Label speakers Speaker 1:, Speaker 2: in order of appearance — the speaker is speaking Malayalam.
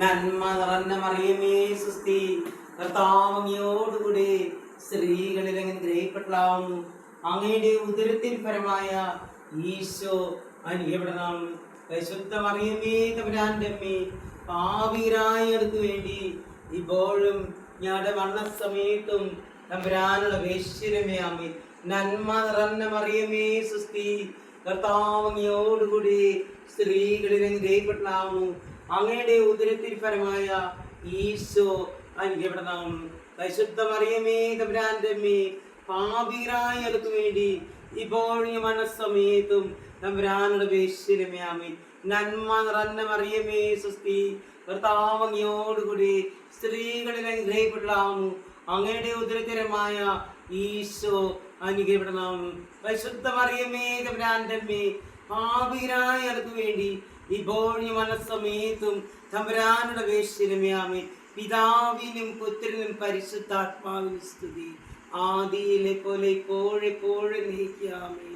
Speaker 1: നന്മ നിറഞ്ഞ മറിയമേ സുസ്തി, കർത്താവ് അങ്ങയോടുകൂടെ സ്ത്രീകളിൽ അനുഗ്രഹിക്കപ്പെട്ടവളാകുന്നു. അങ്ങയുടെ ഉദരത്തിൻ ഫലമായ ഈശോ അനുഗ്രഹിക്കപ്പെട്ടവനാകുന്നു. പരിശുദ്ധ മറിയമേ തമ്പുരാന്റെ അമ്മേ, പാപികളായവർക്ക് വേണ്ടി ഇപ്പോഴും ഞങ്ങളുടെ മരണസമയത്തും തമ്പുരാനുള്ള അപേക്ഷിക്കണമേ. ആമേൻ. നന്മ നിറഞ്ഞ മറിയമേ സുസ്തി, കർത്താവ് അങ്ങയോടുകൂടി സ്ത്രീകളിൽ അനുഗ്രഹിക്കപ്പെട്ടവളാകുന്നു. അങ്ങയുടെ ഉദരത്തിൻ ഫലമായ ഈശോ അനുഗ്രഹിക്കപ്പെട്ടവനാകുന്നു. പരിശുദ്ധ മറിയമേ തമ്പുരാന്റെ അമ്മേ, പാപികളായവർക്ക് വേണ്ടി ഇപ്പോഴും മനസ്സമയത്തും തമ്പുരാനുള്ള അപേക്ഷിക്കണമേ. ആമേൻ. നന്മ നിറഞ്ഞ മറിയമേ സുസ്തി, കർത്താവ് അങ്ങയോടുകൂടി സ്ത്രീകളിൽ അനുഗ്രഹിക്കപ്പെട്ടവളാകുന്നു. അങ്ങയുടെ ഉദരത്തിരമായ ഈശോ അനുഗ്രഹിക്കപ്പെട്ടവനാകുന്നു. പരിശുദ്ധ മറിയമേ തമ്പുരാന്റെ അമ്മേ, പാപികളായവർക്ക് വേണ്ടി ഇപ്പോഴും മനസ്സമയത്തും തമ്പുരാനുള്ള അപേക്ഷിക്കണമേ. ആമേൻ. പിതാവിനും പുത്രനും പരിശുദ്ധാത്മാവിനും സ്തുതി, ആദിയിലെ പോലെ ഇപ്പോഴെപ്പോഴും നീക്കിയാമേൻ.